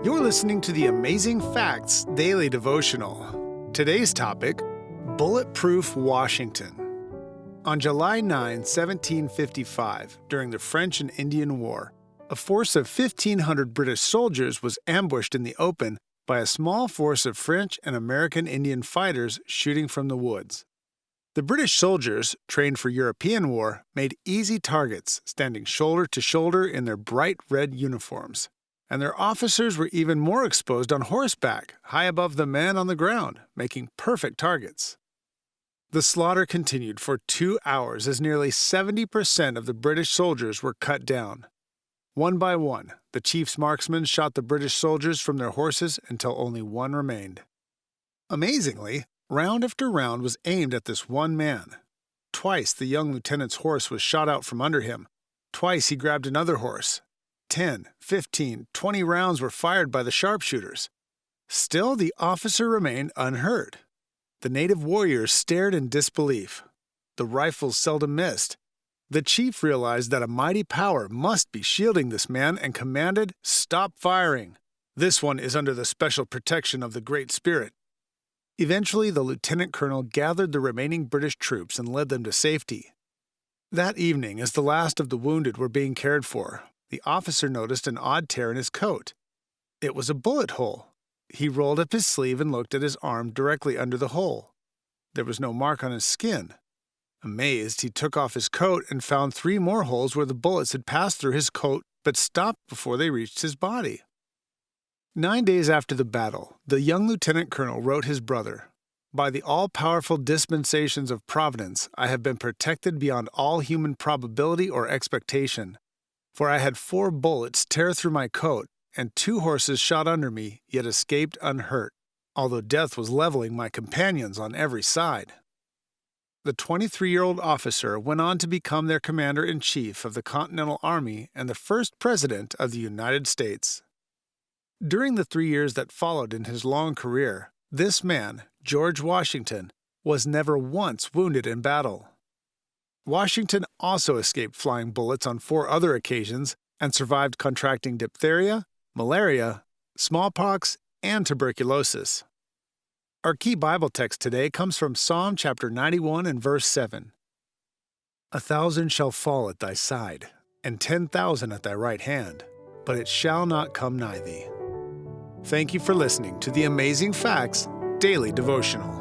You're listening to the Amazing Facts Daily Devotional. Today's topic, Bulletproof Washington. On July 9, 1755, during the French and Indian War, a force of 1,500 British soldiers was ambushed in the open by a small force of French and American Indian fighters shooting from the woods. The British soldiers, trained for European war, made easy targets, standing shoulder to shoulder in their bright red uniforms. And their officers were even more exposed on horseback, high above the men on the ground, making perfect targets. The slaughter continued for 2 hours as nearly 70% of the British soldiers were cut down. One by one, the chief's marksmen shot the British soldiers from their horses until only one remained. Amazingly, round after round was aimed at this one man. Twice the young lieutenant's horse was shot out from under him. Twice he grabbed another horse. 10, 15, 20 rounds were fired by the sharpshooters. Still, the officer remained unhurt. The native warriors stared in disbelief. The rifles seldom missed. The chief realized that a mighty power must be shielding this man and commanded, "Stop firing. This one is under the special protection of the Great Spirit." Eventually, the lieutenant colonel gathered the remaining British troops and led them to safety. That evening, as the last of the wounded were being cared for, the officer noticed an odd tear in his coat. It was a bullet hole. He rolled up his sleeve and looked at his arm directly under the hole. There was no mark on his skin. Amazed, he took off his coat and found 3 more holes where the bullets had passed through his coat but stopped before they reached his body. 9 days after the battle, the young lieutenant colonel wrote his brother, "By the all-powerful dispensations of Providence, I have been protected beyond all human probability or expectation. For I had 4 bullets tear through my coat, and 2 horses shot under me, yet escaped unhurt, although death was leveling my companions on every side." The 23-year-old officer went on to become their commander-in-chief of the Continental Army and the first president of the United States. During the 3 years that followed in his long career, this man, George Washington, was never once wounded in battle. Washington also escaped flying bullets on 4 other occasions and survived contracting diphtheria, malaria, smallpox, and tuberculosis. Our key Bible text today comes from Psalm chapter 91 and verse 7. "1,000 shall fall at thy side, and 10,000 at thy right hand, but it shall not come nigh thee." Thank you for listening to the Amazing Facts Daily Devotional.